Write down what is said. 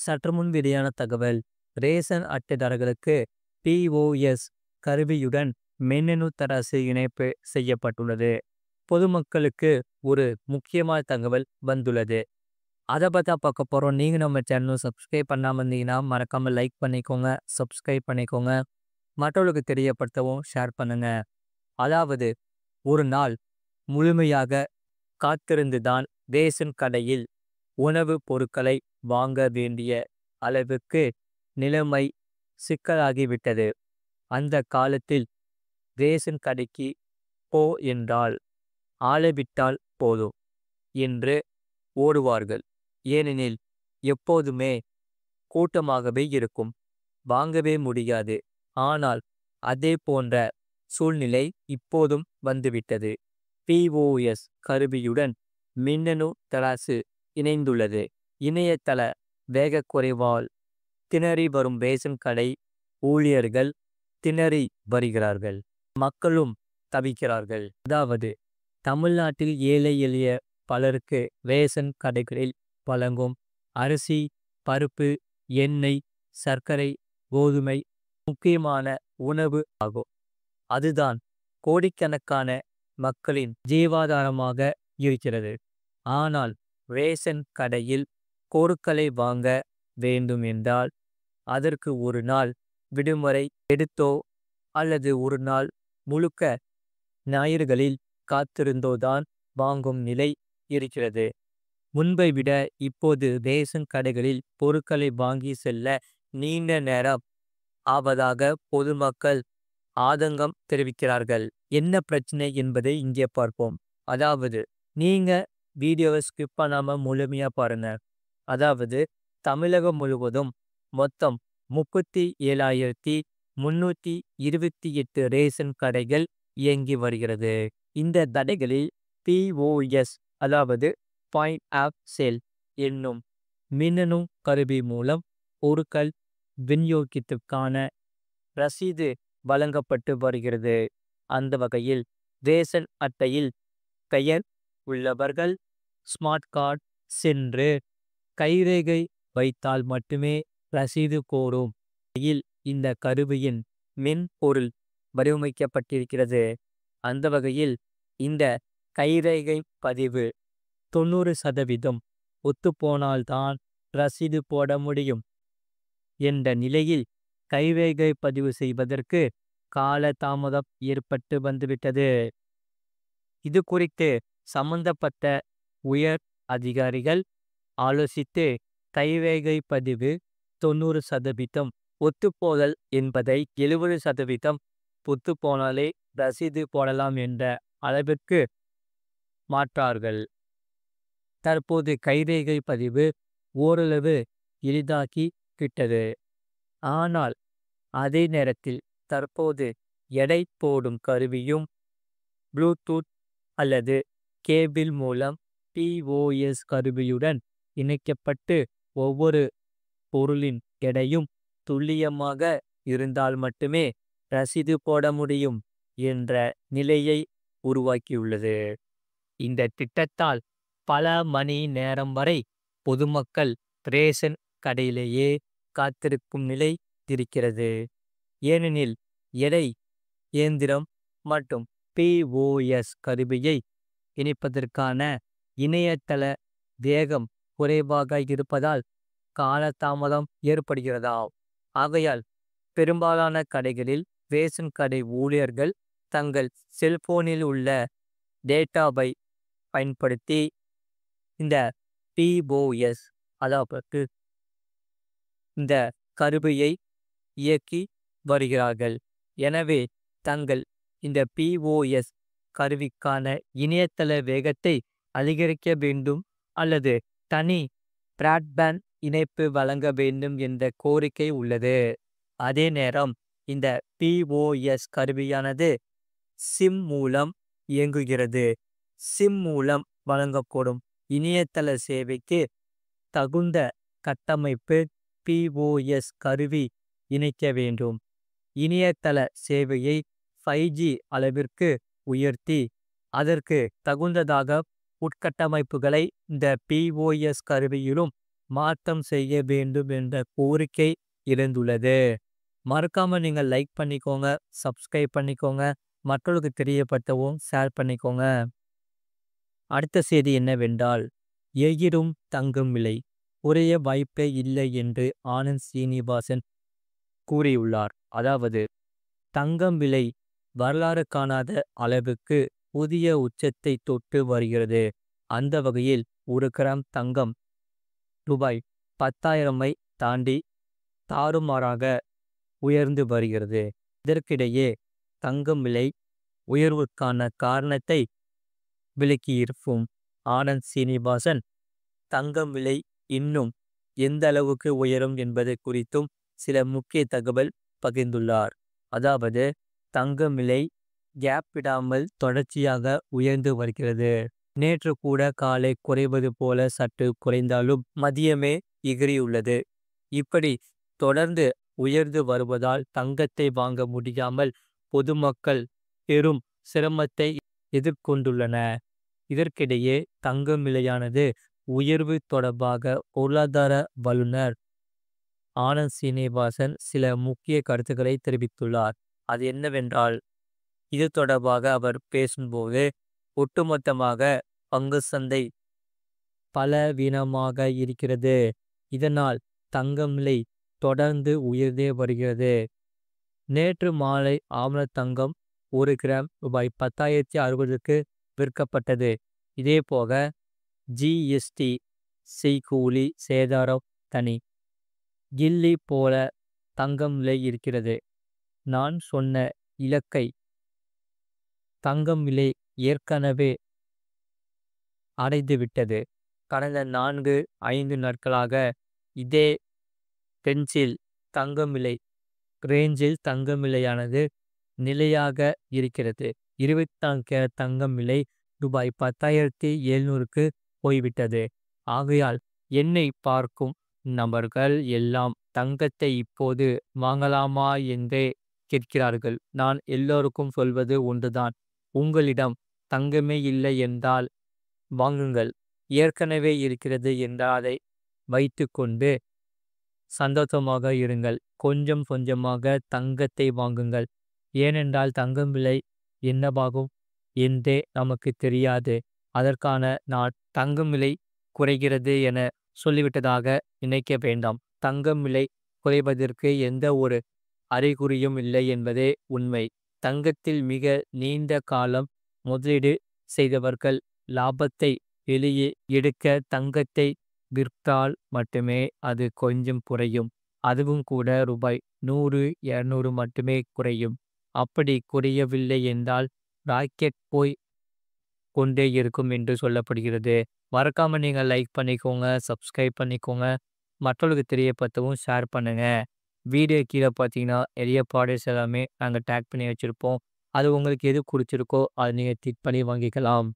சற்றுமுன் வெளியான தகவல். ரேஷன் அட்டைதாரர்களுக்கு பிஓஎஸ் கருவியுடன் மின்னணு தராசு இணைப்பு செய்யப்பட்டுள்ளது. பொதுமக்களுக்கு ஒரு முக்கியமான தகவல் வந்துள்ளது. அதை பற்றி பார்க்க போகிறோம். நீங்கள் நம்ம சேனலை சப்ஸ்கிரைப் பண்ணாமல் இருந்தீங்கன்னா மறக்காமல் லைக் பண்ணிக்கோங்க, சப்ஸ்கிரைப் பண்ணிக்கோங்க, மற்றவர்களுக்கு தெரியப்படுத்தவும் ஷேர் பண்ணுங்க. அதாவது ஒரு நாள் முழுமையாக காத்திருந்து தான் ரேஷன் கடையில் உணவுப் பொருட்களை வாங்க வேண்டிய அளவுக்கு நிலைமை சிக்கலாகிவிட்டது. அந்த காலத்தில் ரேஷன் கடைக்கு போ என்றால் ஆளவிட்டால் போதும் என்று ஓடுவார்கள். ஏனெனில் எப்போதுமே கூட்டமாகவே இருக்கும், வாங்கவே முடியாது. ஆனால் அதே போன்ற சூழ்நிலை இப்போதும் வந்துவிட்டது. பிஓஎஸ் கருவியுடன் மின்னணு தராசு இணைந்துள்ளது. இணையதள வேகக்குறைவால் திணறி வரும் ரேஷன் கடை ஊழியர்கள் திணறி வருகிறார்கள். மக்களும் தவிக்கிறார்கள். அதாவது தமிழ்நாட்டில் ஏழை எளிய பலருக்கு ரேஷன் கடைகளில் வழங்கும் அரிசி, பருப்பு, எண்ணெய், சர்க்கரை, கோதுமை முக்கியமான உணவு ஆகும். அதுதான் கோடிக்கணக்கான மக்களின் ஜீவாதாரமாக இருக்கிறது. ஆனால் ரேஷன் கடையில் பொருட்களை வாங்க வேண்டும் என்றால் அதற்கு ஒரு நாள் விடுமுறை எடுத்தோ அல்லது ஒரு நாள் முழுக்க ஞாயிறுகளில் காத்திருந்தோதான் வாங்கும் நிலை இருக்கிறது. முன்பை விட இப்போது ரேஷன் கடைகளில் பொருட்களை வாங்கி செல்ல நீண்ட நேரம் ஆவதாக பொதுமக்கள் ஆதங்கம் தெரிவிக்கிறார்கள். என்ன பிரச்சனை என்பதை இங்கே பார்ப்போம். அதாவது நீங்க வீடியோவை ஸ்கிப் பண்ணாம முழுமையா பாருங்க. அதாவது தமிழகம் முழுவதும் மொத்தம் 37,328 ரேஷன் கடைகள் இயங்கி வருகிறது. இந்த கடைகளில் பிஓஎஸ் அதாவது பாயிண்ட் ஆஃப் சேல் என்னும் மின்னணு கருவி மூலம் பொருட்கள் விநியோகத்திற்கான ரசீது வழங்கப்பட்டு வருகிறது. அந்த வகையில் ரேஷன் அட்டையில் பெயர் உள்ளவர்கள் ஸ்மார்ட் கார்டு சென்று கைரேகை வைத்தால் மட்டுமே ரசீது கோரும் வகையில் இந்த கருவியின் மென்பொருள் வடிவமைக்கப்பட்டிருக்கிறது. அந்த வகையில் இந்த கைரேகை பதிவு 90% ஒத்துப்போனால்தான் ரசீது போட முடியும் என்ற நிலையில் கைரேகை பதிவு செய்வதற்கு கால தாமதம் ஏற்பட்டு வந்துவிட்டது. இது குறித்து சம்பந்தப்பட்ட உயர் அதிகாரிகள் ஆலோசித்து கைரேகை பதிவு 90% ஒத்துப்போதல் என்பதை 70% ஒத்துப்போனாலே ரசீது போடலாம் என்ற அளவிற்கு மாற்றார்கள். தற்போது கைரேகை பதிவு ஓரளவு எளிதாக்கி விட்டது. ஆனால் அதே நேரத்தில் தற்போது எடை போடும் கருவியும் ப்ளூடூத் அல்லது கேபிள் மூலம் பிஓஎஸ் கருவியுடன் இணைக்கப்பட்டு ஒவ்வொரு பொருளின் எடையும் துல்லியமாக இருந்தால் மட்டுமே ரசீது போட முடியும் என்ற நிலையை உருவாக்கியுள்ளது. இந்த திட்டத்தால் பல மணி நேரம் வரை பொதுமக்கள் ரேஷன் கடையிலேயே காத்திருக்கும் நிலை இருக்கிறது. ஏனெனில் எடை இயந்திரம் மற்றும் பிஓஎஸ் கருவியை இணைப்பதற்கான இணையதள வேகம் குறைவாக இருப்பதால் காலதாமதம் ஏற்படுகிறதா. ஆகையால் பெரும்பாலான கடைகளில் ரேஷன் கடை ஊழியர்கள் தங்கள் செல்போனில் உள்ள டேட்டாவை பயன்படுத்தி இந்த பிஓஎஸ் அதாவது இந்த கருவியை இயக்கி வருகிறார்கள். எனவே தங்கள் இந்த பிஓஎஸ் கருவிக்கான இணையதள வேகத்தை அதிகரிக்க வேண்டும் அல்லது தனி பிராட்பேண்ட் இணைப்பு வழங்க வேண்டும் என்ற கோரிக்கை உள்ளது. அதே நேரம் இந்த பிஓஎஸ் கருவியானது சிம் மூலம் இயங்குகிறது. சிம் மூலம் வழங்கப்படும் இணையதள சேவைக்கு தகுந்த கட்டமைப்பு பிஓஎஸ் கருவி இணைக்க வேண்டும். இணையதள சேவையை 5G அளவிற்கு உயர்த்தி அதற்கு தகுந்ததாக உட்கட்டமைப்புகளை இந்த பிஓஎஸ் கருவியிலும் மாற்றம் செய்ய வேண்டும் என்ற கோரிக்கை இருந்துள்ளது. மறக்காம நீங்க லைக் பண்ணிக்கோங்க, சப்ஸ்கிரைப் பண்ணிக்கோங்க, மற்றவர்களுக்கு தெரியப்படுத்தவும் ஷேர் பண்ணிக்கோங்க. அடுத்த செய்தி என்னவென்றால், எகிரும் தங்கம் விலை குறைய வாய்ப்பே இல்லை என்று ஆனந்த் சீனிவாசன் கூறியுள்ளார். அதாவது தங்கம் விலை வரலாறு காணாத அளவுக்கு புதிய உச்சத்தை தொட்டு வருகிறது. அந்த வகையில் 1 கிராம் தங்கம் ரூபாய் 10,000ஐ தாண்டி தாறுமாறாக உயர்ந்து வருகிறது. இதற்கிடையே தங்கம் விலை உயர்வுக்கான காரணத்தை விளக்கியிருக்கும் ஆனந்த் சீனிவாசன், தங்கம் விலை இன்னும் எந்த அளவுக்கு உயரும் என்பது குறித்தும் சில முக்கிய தகவல் பகிர்ந்துள்ளார். அதாவது தங்கம் விலை கேப் விடாமல் தொடர்ச்சியாக உயர்ந்து வருகிறது. நேற்று கூட காலை குறைவது போல சற்று குறைந்தாலும் மதியமே எகிரியுள்ளது. இப்படி தொடர்ந்து உயர்ந்து வருவதால் தங்கத்தை வாங்க முடியாமல் பொதுமக்கள் பெரும் சிரமத்தை எதிர்கொண்டுள்ளன. இதற்கிடையே தங்கம் விலையானது உயர்வு தொடர்பாக பொருளாதார வல்லுநர் ஆனந்த் சீனிவாசன் சில முக்கிய கருத்துக்களை தெரிவித்துள்ளார். அது என்னவென்றால், இது தொடர்பாக அவர் பேசும்போது, ஒட்டுமொத்தமாக பங்கு சந்தை பலவீனமாக இருக்கிறது. இதனால் தங்கம் விலை தொடர்ந்து உயர்ந்தே வருகிறது. நேற்று மாலை ஆபரண தங்கம் 1 கிராம் ரூபாய் 10,060க்கு விற்கப்பட்டது. இதேபோக ஜிஎஸ்டி, செய்கூலி சேதாரம் தனி கில்லி போல தங்கம் விலை இருக்கிறது. நான் சொன்ன இலக்கை தங்கம் விலை ஏற்கனவே அடைந்துவிட்டது. கடந்த 4-5 நாட்களாக இதே ரேஞ்சில் தங்கம் விலையானது நிலையாக இருக்கிறது. 24 கேரட் தங்கம் விலை ரூபாய் 10,700க்கு போய்விட்டது. ஆகையால் என்னை பார்க்கும் நபர்கள் எல்லாம் தங்கத்தை இப்போது வாங்கலாமா என்றே கேட்கிறார்கள். நான் எல்லோருக்கும் சொல்வது ஒன்றுதான், உங்களிடம் தங்கமே இல்லை என்றால் வாங்குங்கள். ஏற்கனவே இருக்கிறது என்றால் அதை வைத்துக்கொண்டு சந்தோஷமாக இருங்கள். கொஞ்சம் கொஞ்சமாக தங்கத்தை வாங்குங்கள். ஏனென்றால் தங்கம் விலை என்னவாகும் என்றே நமக்கு தெரியாது. அதற்கான நான் தங்கம் விலை குறைகிறது என சொல்லிவிட்டதாக நினைக்க வேண்டாம். தங்கம் விலை குறைவதற்கு எந்த ஒரு அறிகுறியும் இல்லை என்பதே உண்மை. தங்கத்தில் மிக நீண்ட காலம் முதலீடு செய்தவர்கள் லாபத்தை வெளியே எடுக்க தங்கத்தை விற்றால் மட்டுமே அது கொஞ்சம் குறையும். அதுவும் கூட ரூபாய் 100-200 மட்டுமே குறையும். அப்படி குறையவில்லை என்றால் ராக்கெட் போய் கொண்டே இருக்கும் என்று சொல்லப்படுகிறது. மறக்காம நீங்க லைக் பண்ணிக்கோங்க, சப்ஸ்கிரைப் பண்ணிக்கோங்க, மற்றவர்களுக்கு தெரியப்படுத்தவும் ஷேர் பண்ணுங்க. வீடியோ கீழே பார்த்தீங்கன்னா நிறைய ப்ராடக்ட்ஸ் எல்லாமே நாங்கள் டேக் பண்ணி வச்சுருப்போம். அது உங்களுக்கு எது பிடிச்சிருக்கோ அதை நீங்கள் டிக் பண்ணி வாங்கிக்கலாம்.